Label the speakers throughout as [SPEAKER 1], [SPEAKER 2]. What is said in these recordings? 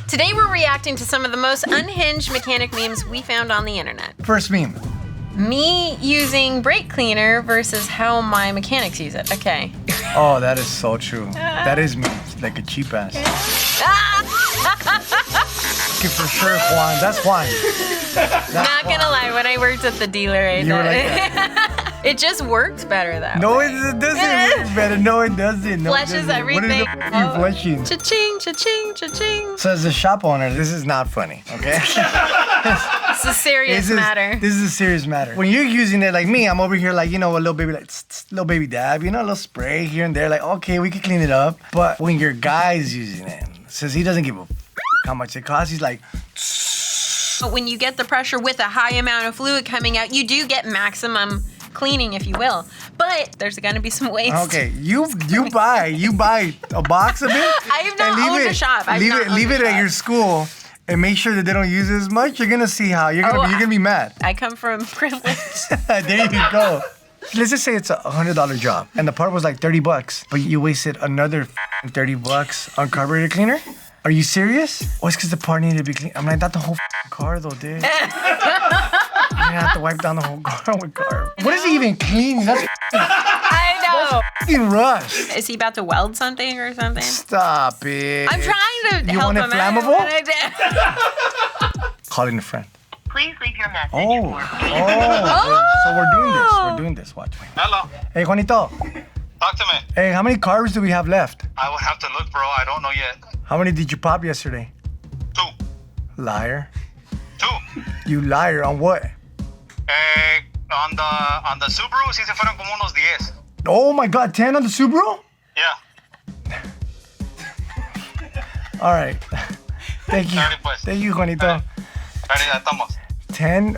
[SPEAKER 1] Today we're reacting to some of the most unhinged mechanic memes we found on the internet.
[SPEAKER 2] First meme.
[SPEAKER 1] Me using brake cleaner versus how my mechanics use it. Okay.
[SPEAKER 2] Oh, that is so true. That is me, like a cheap ass. Okay, for sure, Juan. That's Juan.
[SPEAKER 1] Not gonna lie, when I worked at the dealer, I
[SPEAKER 2] You were like
[SPEAKER 1] it just works better that
[SPEAKER 2] No,
[SPEAKER 1] way.
[SPEAKER 2] it doesn't work better. No, it doesn't. No,
[SPEAKER 1] Flushes
[SPEAKER 2] it doesn't.
[SPEAKER 1] everything.
[SPEAKER 2] What are you flushing?
[SPEAKER 1] Cha-ching, cha-ching, cha-ching.
[SPEAKER 2] So as a shop owner, this is not funny, okay?
[SPEAKER 1] It's a serious matter.
[SPEAKER 2] This is a serious matter. When you're using it like me, I'm over here like, you know, a little baby, like, little baby dab, you know, a little spray here and there, like, okay, we can clean it up. But when your guy's using it, since he doesn't give a how much it costs, he's like,
[SPEAKER 1] But when you get the pressure with a high amount of fluid coming out, you do get maximum cleaning, if you will. But there's gonna be some waste.
[SPEAKER 2] okay, you buy a box of it.
[SPEAKER 1] I have not owned a shop.
[SPEAKER 2] Leave it at your school. And make sure that they don't use it as much. You're gonna see how you're gonna be mad.
[SPEAKER 1] I come from privilege.
[SPEAKER 2] There you go. Let's just say it's a $100 job, and the part was like $30, but you wasted another $30 on carburetor cleaner. Are you serious? Oh, it's because the part needed to be clean. I'm like, not the whole car though, dude. You're gonna have to wipe down the whole car with carb. What is he even cleaning? That's
[SPEAKER 1] I know.
[SPEAKER 2] f***ing rust.
[SPEAKER 1] Is he about to weld something or something?
[SPEAKER 2] Stop it.
[SPEAKER 1] I'm trying to
[SPEAKER 2] You
[SPEAKER 1] help
[SPEAKER 2] want it
[SPEAKER 1] him
[SPEAKER 2] flammable?
[SPEAKER 1] out.
[SPEAKER 2] Calling a friend.
[SPEAKER 3] Please leave your message
[SPEAKER 2] Oh, so we're doing this. Watch me.
[SPEAKER 4] Hello.
[SPEAKER 2] Hey, Juanito.
[SPEAKER 4] Talk to me.
[SPEAKER 2] Hey, how many carbs do we have left?
[SPEAKER 4] I will have to look, bro. I don't know yet.
[SPEAKER 2] How many did you pop yesterday?
[SPEAKER 4] 2.
[SPEAKER 2] Liar.
[SPEAKER 4] 2.
[SPEAKER 2] You liar on what?
[SPEAKER 4] On the Subaru, sí se fueron como unos 10.
[SPEAKER 2] Oh my God, 10 on the Subaru?
[SPEAKER 4] Yeah.
[SPEAKER 2] All right. Thank you.
[SPEAKER 4] Dale, pues.
[SPEAKER 2] Thank you, Juanito.
[SPEAKER 4] Ahí ya estamos.
[SPEAKER 2] 10.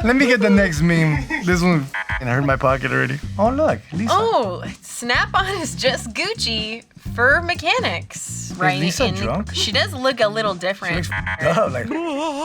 [SPEAKER 2] Let me get the next meme. This one hurt my pocket already. Oh, look. Lisa.
[SPEAKER 1] Oh, Snap-on is just Gucci for mechanics, right?
[SPEAKER 2] Lisa drunk?
[SPEAKER 1] She does look a little different.
[SPEAKER 2] Oh, like,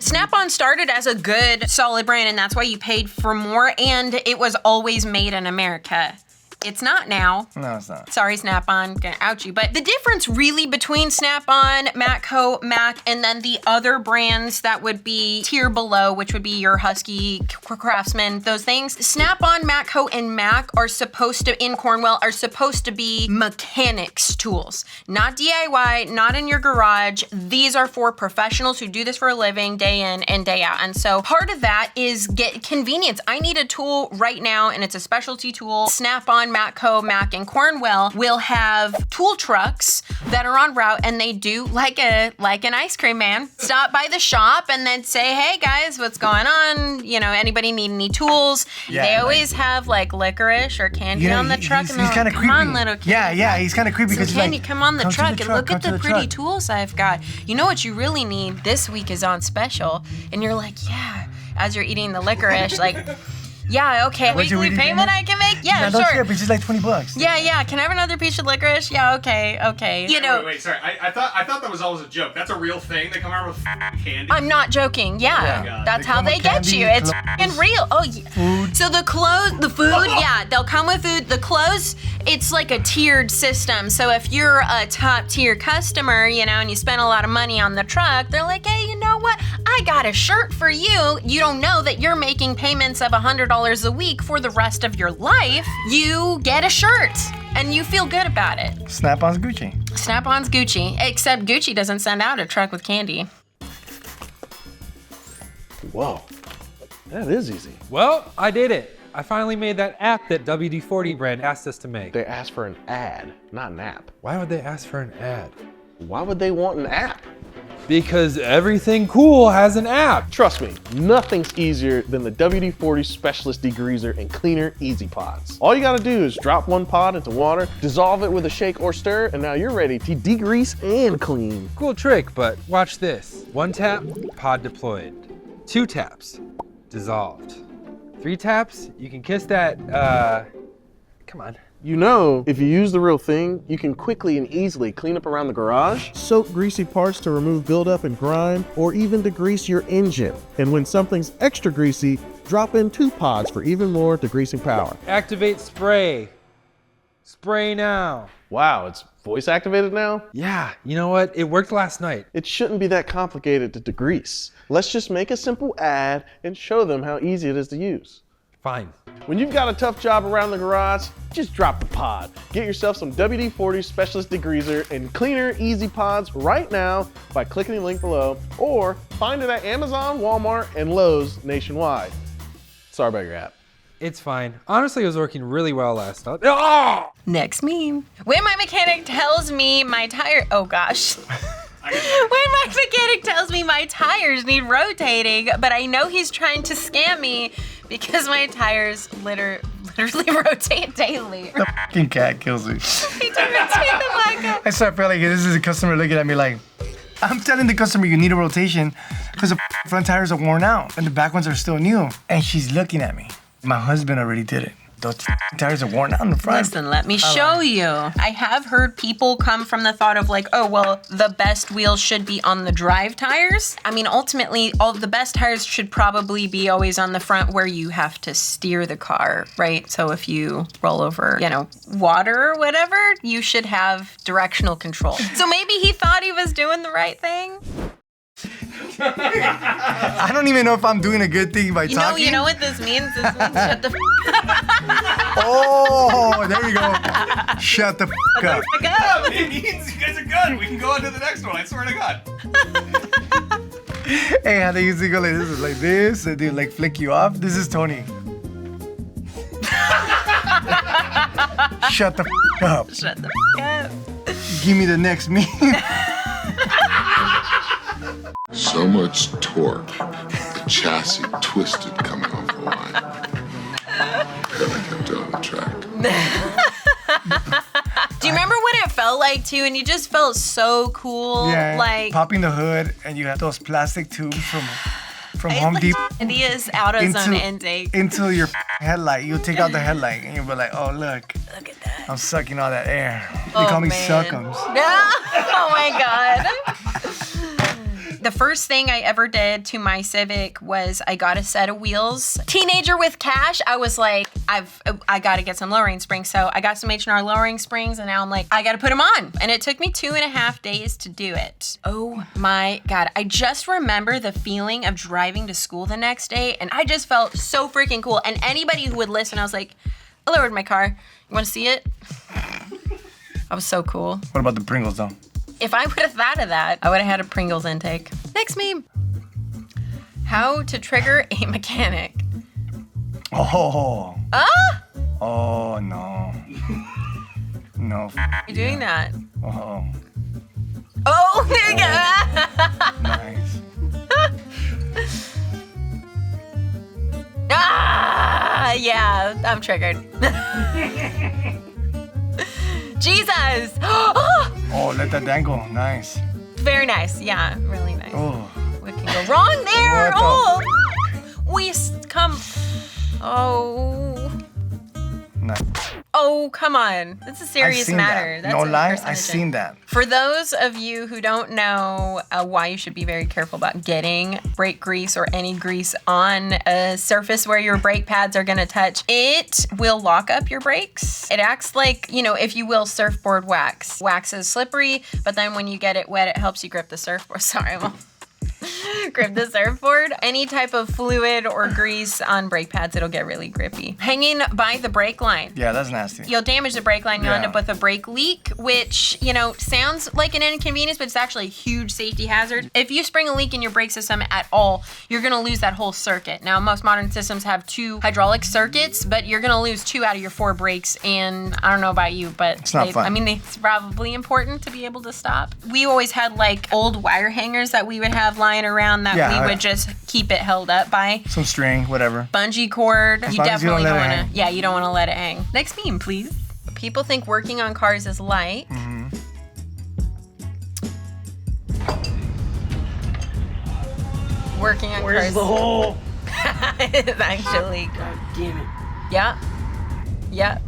[SPEAKER 1] Snap-on started as a good, solid brand, and that's why you paid for more, and it was always made in America. It's not now.
[SPEAKER 2] no, it's not.
[SPEAKER 1] Sorry, Snap-on, gonna out you. But the difference really between Snap-on, Matco, Mac, and then the other brands that would be tier below, which would be your Husky, Craftsman, those things. Snap-on, Matco, and Mac are supposed to, in Cornwell, are supposed to be mechanics tools. Not DIY, not in your garage. These are for professionals who do this for a living, day in and day out. And so part of that is get convenience. I need a tool right now, and it's a specialty tool. Snap-on, Matco, Mac, and Cornwell will have tool trucks that are on route, and they do like an ice cream man. Stop by the shop and then say, hey guys, what's going on? You know, anybody need any tools?
[SPEAKER 2] Yeah,
[SPEAKER 1] they always have like licorice or candy on the truck, and they're
[SPEAKER 2] he's kind
[SPEAKER 1] like,
[SPEAKER 2] of
[SPEAKER 1] come
[SPEAKER 2] creepy.
[SPEAKER 1] on, little kid.
[SPEAKER 2] Yeah, he's kind of creepy because
[SPEAKER 1] So
[SPEAKER 2] he's
[SPEAKER 1] Candy,
[SPEAKER 2] like,
[SPEAKER 1] come on the
[SPEAKER 2] "Come to
[SPEAKER 1] truck and look
[SPEAKER 2] come
[SPEAKER 1] at
[SPEAKER 2] to
[SPEAKER 1] the pretty
[SPEAKER 2] truck."
[SPEAKER 1] tools I've got. You know what you really need this week is on special. And you're like, yeah, as you're eating the licorice, like, yeah, okay,
[SPEAKER 2] What's your
[SPEAKER 1] weekly
[SPEAKER 2] weekly
[SPEAKER 1] payment
[SPEAKER 2] payment?
[SPEAKER 1] I can make? Yeah,
[SPEAKER 2] don't
[SPEAKER 1] sure.
[SPEAKER 2] trip, it's just like $20.
[SPEAKER 1] Yeah, can I have another piece of licorice? Yeah, okay. You know,
[SPEAKER 5] Wait, sorry. I thought that was always a joke. That's a real thing. They come around with candy.
[SPEAKER 1] I'm not joking. Yeah,
[SPEAKER 2] Yeah.
[SPEAKER 1] that's
[SPEAKER 2] They
[SPEAKER 1] how
[SPEAKER 2] come
[SPEAKER 1] they
[SPEAKER 2] with
[SPEAKER 1] get
[SPEAKER 2] candy,
[SPEAKER 1] you. It's
[SPEAKER 2] clothes,
[SPEAKER 1] f***ing real. Oh, yeah.
[SPEAKER 2] Food.
[SPEAKER 1] So the food, yeah, they'll come with food. The clothes, it's like a tiered system. So if you're a top tier customer, you know, and you spend a lot of money on the truck, they're like, hey, you know what? I got a shirt for you. You don't know that you're making payments of $100 a week for the rest of your life. You get a shirt and you feel good about it.
[SPEAKER 2] Snap-on's Gucci.
[SPEAKER 1] Snap-on's Gucci, except Gucci doesn't send out a truck with candy.
[SPEAKER 6] Whoa, that is easy.
[SPEAKER 7] Well, I did it. I finally made that app that WD-40 brand asked us to make.
[SPEAKER 6] They asked for an ad, not an app.
[SPEAKER 7] Why would they ask for an ad?
[SPEAKER 6] Why would they want an app?
[SPEAKER 7] Because everything cool has an app.
[SPEAKER 6] Trust me, nothing's easier than the WD-40 Specialist Degreaser and Cleaner Easy Pods. All you gotta do is drop one pod into water, dissolve it with a shake or stir, and now you're ready to degrease and clean.
[SPEAKER 7] Cool trick, but watch this. 1 tap, pod deployed. 2 taps, dissolved. 3 taps, you can kiss that, come on.
[SPEAKER 6] You know, if you use the real thing, you can quickly and easily clean up around the garage, soak greasy parts to remove buildup and grime, or even degrease your engine. And when something's extra greasy, drop in 2 pods for even more degreasing power.
[SPEAKER 7] Activate spray. Spray now.
[SPEAKER 6] Wow, it's voice activated now?
[SPEAKER 7] Yeah, you know what? It worked last night.
[SPEAKER 6] It shouldn't be that complicated to degrease. Let's just make a simple ad and show them how easy it is to use.
[SPEAKER 7] Fine.
[SPEAKER 6] When you've got a tough job around the garage, just drop the pod. Get yourself some WD-40 Specialist Degreaser and Cleaner Easy Pods right now by clicking the link below, or find it at Amazon, Walmart, and Lowe's nationwide. Sorry about your app.
[SPEAKER 7] It's fine. Honestly, it was working really well last night. Oh!
[SPEAKER 1] Next meme. When my mechanic tells me my tire, oh gosh. When my mechanic tells me my tires need rotating, but I know he's trying to scam me because my tires literally rotate daily.
[SPEAKER 2] The fucking cat kills me.
[SPEAKER 1] He took me to the black.
[SPEAKER 2] I start feeling like this is a customer looking at me like, I'm telling the customer you need a rotation because the front tires are worn out and the back ones are still new. And she's looking at me. My husband already did it. Those tires are worn out in the front.
[SPEAKER 1] Listen, let me show you. I have heard people come from the thought of like, oh, well, the best wheels should be on the drive tires. I mean, ultimately, all the best tires should probably be always on the front where you have to steer the car, right? So if you roll over, water or whatever, you should have directional control. So maybe he thought he was doing the right thing.
[SPEAKER 2] I don't even know if I'm doing a good thing by talking.
[SPEAKER 1] You know what this means? This means shut the
[SPEAKER 2] Oh, there you go. Shut the up.
[SPEAKER 1] up.
[SPEAKER 5] It means you guys are good. We can go on to the next one. I swear to God.
[SPEAKER 2] Hey, how they used to go like this. They do like flick you off. This is Tony. Shut the up.
[SPEAKER 1] Shut the up.
[SPEAKER 2] Give me the next meme.
[SPEAKER 3] So much torque, the chassis twisted coming off the line. Then I kept it on the track.
[SPEAKER 1] Do you remember what it felt like too? And you just felt so cool.
[SPEAKER 2] Yeah,
[SPEAKER 1] like
[SPEAKER 2] popping the hood and you have those plastic tubes from Home Depot
[SPEAKER 1] India's AutoZone intake.
[SPEAKER 2] into your headlight. You'll take out the headlight and you'll be like, oh look
[SPEAKER 1] Look at that.
[SPEAKER 2] I'm sucking all that air. They call me Suckums.
[SPEAKER 1] Oh my God. The first thing I ever did to my Civic was I got a set of wheels. Teenager with cash, I was like, I gotta get some lowering springs. So I got some H&R lowering springs and now I'm like, I gotta put them on. And it took me 2.5 days to do it. Oh my God. I just remember the feeling of driving to school the next day and I just felt so freaking cool. And anybody who would listen, I was like, I lowered my car. You wanna see it? I was so cool.
[SPEAKER 2] What about the Pringles though?
[SPEAKER 1] If I would have thought of that, I would have had a Pringles intake. Next meme. How to trigger a mechanic.
[SPEAKER 2] Oh.
[SPEAKER 1] Ah!
[SPEAKER 2] Oh no. No.
[SPEAKER 1] You're doing that.
[SPEAKER 2] Oh.
[SPEAKER 1] Oh, nigga!
[SPEAKER 2] Nice.
[SPEAKER 1] Ah! Yeah, I'm triggered. Jesus!
[SPEAKER 2] Oh, let that dangle. Nice.
[SPEAKER 1] Very nice. Yeah, really nice.
[SPEAKER 2] Oh.
[SPEAKER 1] What can go wrong there?
[SPEAKER 2] What
[SPEAKER 1] Come. Oh.
[SPEAKER 2] Nice.
[SPEAKER 1] Oh, come on. That's a serious matter.
[SPEAKER 2] That. No lie, I
[SPEAKER 1] carcinogen.
[SPEAKER 2] seen that.
[SPEAKER 1] For those of you who don't know why you should be very careful about getting brake grease or any grease on a surface where your brake pads are gonna touch, it will lock up your brakes. It acts like, if you will, surfboard wax. Wax is slippery, but then when you get it wet, it helps you grip the surfboard. Sorry, grip the surfboard. Any type of fluid or grease on brake pads, it'll get really grippy. Hanging by the brake line.
[SPEAKER 2] Yeah, that's nasty.
[SPEAKER 1] You'll damage the brake line, you'll end up with a brake leak, which, sounds like an inconvenience, but it's actually a huge safety hazard. If you spring a leak in your brake system at all, you're gonna lose that whole circuit. Now, most modern systems have 2 hydraulic circuits, but you're gonna lose 2 out of your 4 brakes, and I don't know about you, but
[SPEAKER 2] it's not fun.
[SPEAKER 1] It's probably important to be able to stop. We always had like old wire hangers that we would have lying around that we would just keep it held up by.
[SPEAKER 2] Some string, whatever.
[SPEAKER 1] Bungee cord.
[SPEAKER 2] As
[SPEAKER 1] You
[SPEAKER 2] long as you
[SPEAKER 1] definitely
[SPEAKER 2] don't
[SPEAKER 1] don't
[SPEAKER 2] let it
[SPEAKER 1] want to. Yeah, you don't want to let it hang. Next meme, please. People think working on cars is light.
[SPEAKER 2] Mm-hmm.
[SPEAKER 1] Working on
[SPEAKER 6] Where's
[SPEAKER 1] cars.
[SPEAKER 6] the hole?
[SPEAKER 1] It's actually.
[SPEAKER 6] God damn it.
[SPEAKER 1] Yeah. Yeah.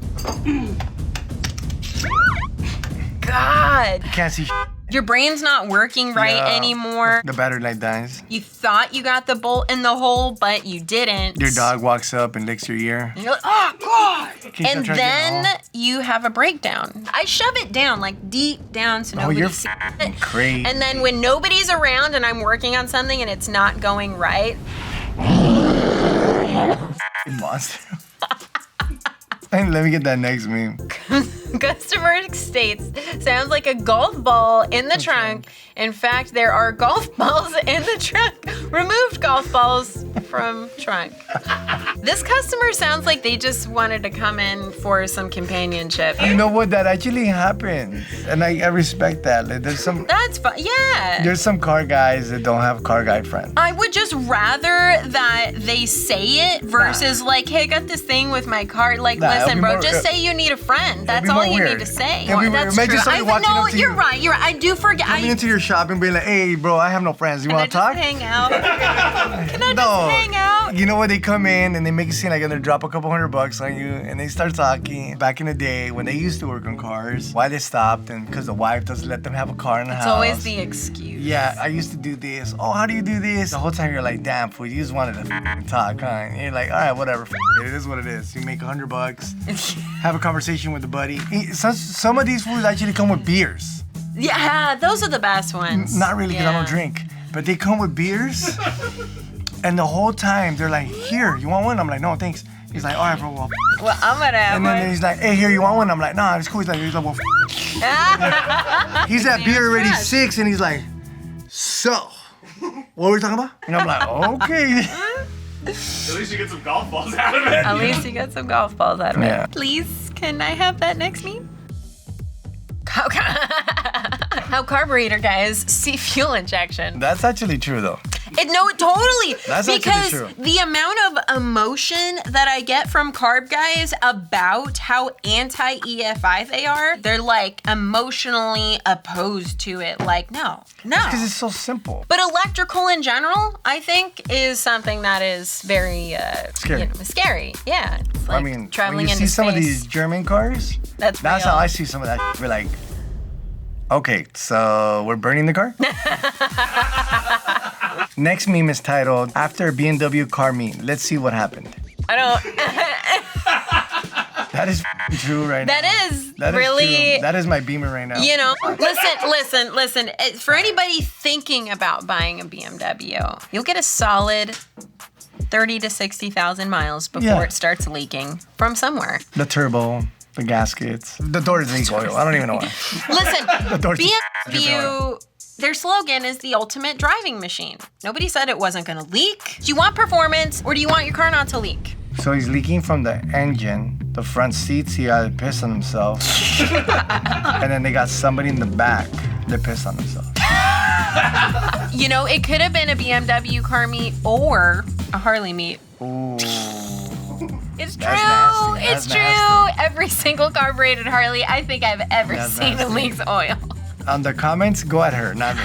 [SPEAKER 1] God.
[SPEAKER 2] Can't see.
[SPEAKER 1] Your brain's not working right
[SPEAKER 2] Yeah.
[SPEAKER 1] anymore.
[SPEAKER 2] The battery light dies.
[SPEAKER 1] You thought you got the bolt in the hole, but you didn't.
[SPEAKER 2] Your dog walks up and licks your ear.
[SPEAKER 1] And you're like, oh, God.
[SPEAKER 2] Keeps on
[SPEAKER 1] And
[SPEAKER 2] trying to get
[SPEAKER 1] then
[SPEAKER 2] home.
[SPEAKER 1] you have a breakdown. I shove it down, like deep down so
[SPEAKER 2] Oh,
[SPEAKER 1] nobody
[SPEAKER 2] you're
[SPEAKER 1] sees
[SPEAKER 2] f***ing
[SPEAKER 1] it.
[SPEAKER 2] crazy.
[SPEAKER 1] And then when nobody's around and I'm working on something and it's not going right,
[SPEAKER 2] Monster. And let me get that next meme.
[SPEAKER 1] customer states, sounds like a golf ball in the trunk. In fact, there are golf balls in the trunk. Removed golf balls from trunk. This customer sounds like they just wanted to come in for some companionship.
[SPEAKER 2] You know what? That actually happens, and I respect that. Like,
[SPEAKER 1] That's fun. Yeah.
[SPEAKER 2] there's some car guys that don't have car guy friends.
[SPEAKER 1] I would just rather that they say it versus like, hey, I got this thing with my car. Like,
[SPEAKER 2] Nah, it'll
[SPEAKER 1] listen,
[SPEAKER 2] be
[SPEAKER 1] bro,
[SPEAKER 2] more-
[SPEAKER 1] just say you need a friend. That's
[SPEAKER 2] be
[SPEAKER 1] all
[SPEAKER 2] more
[SPEAKER 1] you
[SPEAKER 2] weird.
[SPEAKER 1] need to say.
[SPEAKER 2] It'll be weird.
[SPEAKER 1] That's
[SPEAKER 2] Imagine
[SPEAKER 1] true.
[SPEAKER 2] somebody walking
[SPEAKER 1] no,
[SPEAKER 2] up to
[SPEAKER 1] you're
[SPEAKER 2] you.
[SPEAKER 1] right. You're right. I do forget.
[SPEAKER 2] Coming into your shop and being like, hey, bro, I have no friends. You
[SPEAKER 1] Can I
[SPEAKER 2] want to
[SPEAKER 1] just
[SPEAKER 2] talk?
[SPEAKER 1] hang out? Can I
[SPEAKER 2] No.
[SPEAKER 1] just hang out?
[SPEAKER 2] You know what? They come in and they make it seem like they're gonna drop a couple $100 on you, and they start talking. Back in the day when they used to work on cars, why they stopped, and because the wife doesn't let them have a car in the
[SPEAKER 1] It's
[SPEAKER 2] house.
[SPEAKER 1] always the excuse.
[SPEAKER 2] Yeah, I used to do this. Oh, how do you do this? The whole time you're like, damn, fool, you just wanted to f***ing talk, huh? And you're like, all right, whatever. It is what it is. You make $100, have a conversation with a buddy. Some of these fools actually come with beers.
[SPEAKER 1] Yeah, those are the best ones.
[SPEAKER 2] Not really, because I
[SPEAKER 1] Yeah.
[SPEAKER 2] don't drink. But they come with beers. And the whole time they're like, here, you want one? I'm like, no, thanks. He's like, all right, bro, well,
[SPEAKER 1] Well, I'm gonna have
[SPEAKER 2] and then
[SPEAKER 1] one.
[SPEAKER 2] he's like, hey, here, you want one? I'm like, nah, it's cool. He's like, well, he's at beer already
[SPEAKER 1] trash.
[SPEAKER 2] 6, and he's like, so, what were we talking about? And I'm like, okay.
[SPEAKER 5] At least you get some golf balls out of it.
[SPEAKER 1] At least you got some golf balls out of
[SPEAKER 2] Yeah.
[SPEAKER 1] it. Please, can I have that next meme? How carburetor guys see fuel injection.
[SPEAKER 2] That's actually true, though.
[SPEAKER 1] No, totally.
[SPEAKER 2] That's actually
[SPEAKER 1] because
[SPEAKER 2] true.
[SPEAKER 1] the amount of emotion that I get from carb guys about how anti-EFI they are, they're like emotionally opposed to it. Like, no.
[SPEAKER 2] Because it's so simple.
[SPEAKER 1] But electrical in general, I think, is something that is very
[SPEAKER 2] Scary.
[SPEAKER 1] scary. Yeah, it's like
[SPEAKER 2] I mean,
[SPEAKER 1] traveling
[SPEAKER 2] when you
[SPEAKER 1] into
[SPEAKER 2] see some of
[SPEAKER 1] space.
[SPEAKER 2] these German cars,
[SPEAKER 1] That's
[SPEAKER 2] how
[SPEAKER 1] real.
[SPEAKER 2] I see some of that. We're like, okay, so we're burning the car? Next meme is titled, After a BMW car meet, let's see what happened.
[SPEAKER 1] I don't.
[SPEAKER 2] That is true right now.
[SPEAKER 1] That is
[SPEAKER 2] That is
[SPEAKER 1] really.
[SPEAKER 2] true. That is my Beamer right now.
[SPEAKER 1] You know, listen. For anybody thinking about buying a BMW, you'll get a solid 30 to 60,000 miles before
[SPEAKER 2] Yeah.
[SPEAKER 1] it starts leaking from somewhere.
[SPEAKER 2] The turbo, the gaskets, the doors leak oil. I don't even know why.
[SPEAKER 1] Listen,
[SPEAKER 2] doors just
[SPEAKER 1] BMW, their slogan is the ultimate driving machine. Nobody said it wasn't gonna leak. Do you want performance or do you want your car not to leak?
[SPEAKER 2] So he's leaking from the engine, the front seats, he had pissed on himself. And then they got somebody in the back that pissed on himself.
[SPEAKER 1] You know, it could have been a BMW car meet or a Harley meet.
[SPEAKER 2] Ooh.
[SPEAKER 1] It's true.
[SPEAKER 2] That's nasty.
[SPEAKER 1] It's
[SPEAKER 2] That's
[SPEAKER 1] true.
[SPEAKER 2] nasty.
[SPEAKER 1] Every single carbureted Harley I think I've ever
[SPEAKER 2] That's
[SPEAKER 1] seen
[SPEAKER 2] nasty.
[SPEAKER 1] leaks oil.
[SPEAKER 2] On the comments, go at her, not me.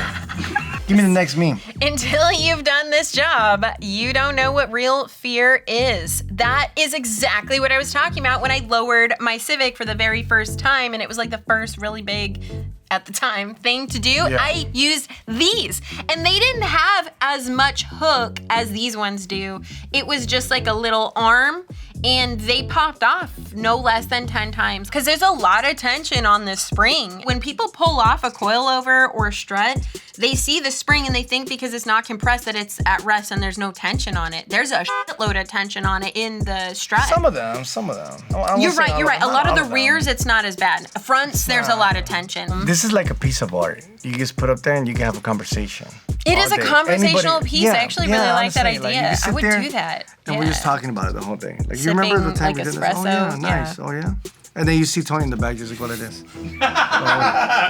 [SPEAKER 2] Give me the next meme.
[SPEAKER 1] Until you've done this job, you don't know what real fear is. That is exactly what I was talking about when I lowered my Civic for the very first time, and it was like the first really big, at the time, thing to do.
[SPEAKER 2] Yeah.
[SPEAKER 1] I used these, and they didn't have as much hook as these ones do. It was just like a little arm, and they popped off no less than 10 times because there's a lot of tension on this spring. When people pull off a coilover or a strut, they see the spring and they think because it's not compressed that it's at rest and there's no tension on it. There's a shitload of tension on it in the strut.
[SPEAKER 2] Some of them. I won't
[SPEAKER 1] You're
[SPEAKER 2] say
[SPEAKER 1] right,
[SPEAKER 2] all
[SPEAKER 1] you're
[SPEAKER 2] of
[SPEAKER 1] right. A
[SPEAKER 2] them,
[SPEAKER 1] lot
[SPEAKER 2] not
[SPEAKER 1] of the
[SPEAKER 2] all them.
[SPEAKER 1] rears, it's not as bad. Fronts, there's a lot of tension.
[SPEAKER 2] This is like a piece of art. You just put up there and you can have a conversation.
[SPEAKER 1] It
[SPEAKER 2] all
[SPEAKER 1] is a
[SPEAKER 2] day.
[SPEAKER 1] conversational
[SPEAKER 2] Anybody-
[SPEAKER 1] piece.
[SPEAKER 2] yeah,
[SPEAKER 1] I actually
[SPEAKER 2] yeah,
[SPEAKER 1] really like that
[SPEAKER 2] honestly, like, you
[SPEAKER 1] idea.
[SPEAKER 2] just
[SPEAKER 1] I
[SPEAKER 2] sit
[SPEAKER 1] would
[SPEAKER 2] there
[SPEAKER 1] do that.
[SPEAKER 2] And we're just talking about it the whole thing. Like, you
[SPEAKER 1] Sipping
[SPEAKER 2] remember the time
[SPEAKER 1] like
[SPEAKER 2] we did this? Oh, yeah,
[SPEAKER 1] espresso,
[SPEAKER 2] nice.
[SPEAKER 1] yeah.
[SPEAKER 2] Oh, yeah. And then you see Tony in the back just like, what it is. So,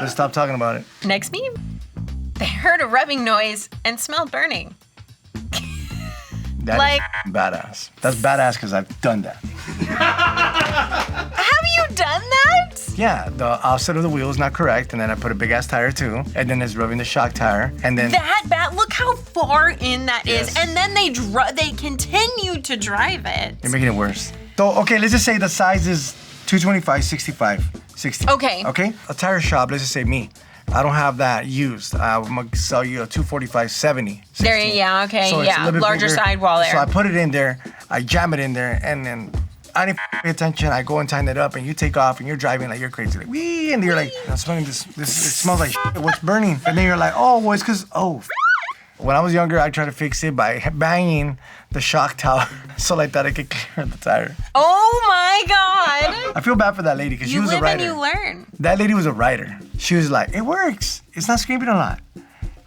[SPEAKER 2] let's stop talking about it.
[SPEAKER 1] Next meme. They heard a rubbing noise and smelled burning.
[SPEAKER 2] That
[SPEAKER 1] Like-
[SPEAKER 2] is badass. That's badass because I've done that.
[SPEAKER 1] Have you done that?
[SPEAKER 2] Yeah, the offset of the wheel is not correct, and then I put a big ass tire too, and then it's rubbing the shock tire, and then
[SPEAKER 1] That bad. Look how far in that is.
[SPEAKER 2] Yes.
[SPEAKER 1] And then they continue to drive it.
[SPEAKER 2] you're making it worse. So, okay, let's just say the size is 225, 65, 60.
[SPEAKER 1] Okay.
[SPEAKER 2] Okay? A tire shop, let's just say me, I don't have that used. I'm gonna sell you a 245/70.
[SPEAKER 1] There, yeah, okay,
[SPEAKER 2] So it's a
[SPEAKER 1] yeah,
[SPEAKER 2] little bit
[SPEAKER 1] larger
[SPEAKER 2] bigger.
[SPEAKER 1] sidewall there.
[SPEAKER 2] So I put it in there, I jam it in there, and then I didn't pay attention. I go and tighten it up, and you take off, and you're driving like you're crazy, like wee, and you're like, I'm smelling this. It smells like shit. What's burning? And then you're like, oh, well, it's because When I was younger, I tried to fix it by banging the shock tower so like that I could clear the tire.
[SPEAKER 1] Oh my God.
[SPEAKER 2] I feel bad for that lady because she was a
[SPEAKER 1] live
[SPEAKER 2] writer.
[SPEAKER 1] and you learn.
[SPEAKER 2] That lady was a writer. She was like, it works. It's not scraping a lot.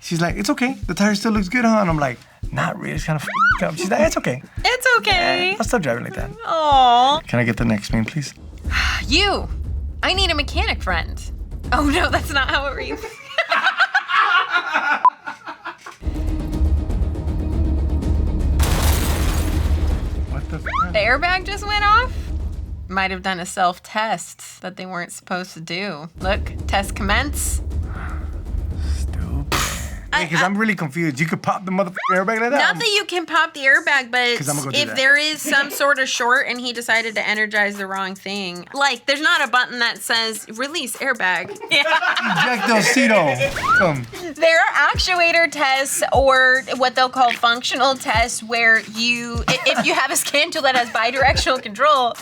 [SPEAKER 2] She's like, it's okay. The tire still looks good, huh? And I'm like, not really. It's kind of up. She's like, it's okay.
[SPEAKER 1] It's okay.
[SPEAKER 2] I'll still drive it like that.
[SPEAKER 1] Aw.
[SPEAKER 2] Can I get the next name, please?
[SPEAKER 1] You. I need a mechanic friend. Oh no, that's not how it reads.
[SPEAKER 2] What the
[SPEAKER 1] The airbag just went off? Might have done a self-test that they weren't supposed to do. Look, test commence.
[SPEAKER 2] Stupid. Because I'm really confused. You could pop the motherfucking airbag like that?
[SPEAKER 1] Not that you can pop the airbag, but
[SPEAKER 2] 'Cause I'm gonna go do
[SPEAKER 1] if
[SPEAKER 2] that.
[SPEAKER 1] there is some sort of short and he decided to energize the wrong thing, like there's not a button that says release airbag. Yeah.
[SPEAKER 2] Ejectocito.
[SPEAKER 1] There are actuator tests or what they'll call functional tests where if you have a scan tool that has bidirectional control,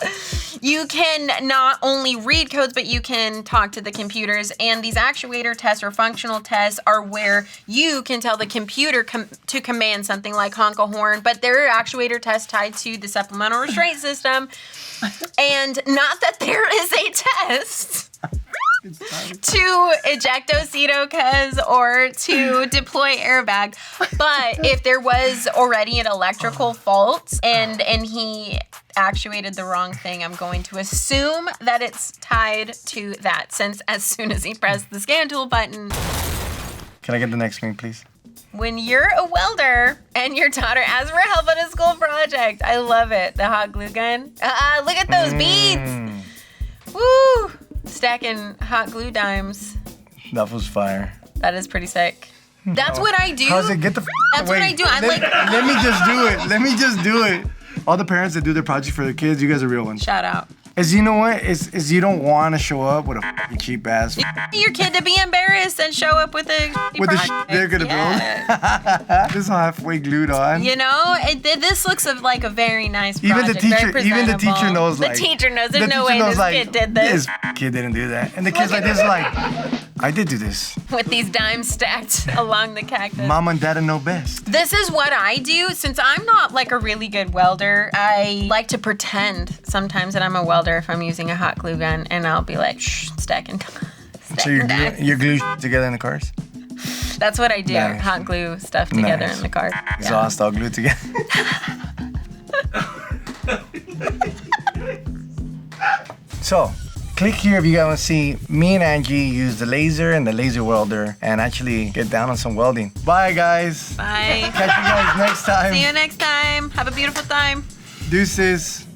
[SPEAKER 1] you can not only read codes, but you can talk to the computers. And these actuator tests or functional tests are where you can tell the computer to command something like honk a horn, but there are actuator tests tied to the supplemental restraint system. And not that there is a test to ejectocito or to deploy airbag, but if there was already an electrical fault and he actuated the wrong thing, I'm going to assume that it's tied to that, since as soon as he pressed the scan tool button.
[SPEAKER 2] Can I get the next name, please?
[SPEAKER 1] When you're a welder and your daughter asks for help on a school project, I love it. The hot glue gun. Look at those beads. Woo! Stacking hot glue dimes.
[SPEAKER 2] That was fire.
[SPEAKER 1] That is pretty sick. That's what I do.
[SPEAKER 2] How's it? Get the
[SPEAKER 1] That's what I do. I like.
[SPEAKER 2] Let me just do it. Let me just do it. All the parents that do their project for their kids, you guys are real ones.
[SPEAKER 1] Shout out.
[SPEAKER 2] Is you know what? Is you don't want to show up with a fucking cheap ass
[SPEAKER 1] Your kid to be embarrassed and show up with a
[SPEAKER 2] with the
[SPEAKER 1] project.
[SPEAKER 2] they're gonna build. This halfway glued on.
[SPEAKER 1] You know, this looks like a very nice project.
[SPEAKER 2] Even the teacher,
[SPEAKER 1] very
[SPEAKER 2] even the teacher
[SPEAKER 1] presentable.
[SPEAKER 2] knows.
[SPEAKER 1] The
[SPEAKER 2] Like,
[SPEAKER 1] teacher knows.
[SPEAKER 2] the
[SPEAKER 1] There's no
[SPEAKER 2] teacher
[SPEAKER 1] way
[SPEAKER 2] knows,
[SPEAKER 1] this
[SPEAKER 2] like,
[SPEAKER 1] kid did this.
[SPEAKER 2] kid didn't do that, and the kid's like this, like, I did do this.
[SPEAKER 1] With these dimes stacked along the cactus.
[SPEAKER 2] Mom and dad know best.
[SPEAKER 1] This is what I do. Since I'm not like a really good welder, I like to pretend sometimes that I'm a welder if I'm using a hot glue gun, and I'll be like, shh, stacking.
[SPEAKER 2] So you
[SPEAKER 1] dimes.
[SPEAKER 2] glue together in the cars.
[SPEAKER 1] That's what I do.
[SPEAKER 2] Nice.
[SPEAKER 1] Hot glue stuff together
[SPEAKER 2] Nice.
[SPEAKER 1] in the car. Yeah.
[SPEAKER 2] Exhaust all glued together. So, click here if you guys want to see me and Angie use the laser and the laser welder and actually get down on some welding. Bye, guys.
[SPEAKER 1] Bye.
[SPEAKER 2] Catch you guys next time.
[SPEAKER 1] See you next time. Have a beautiful time.
[SPEAKER 2] Deuces.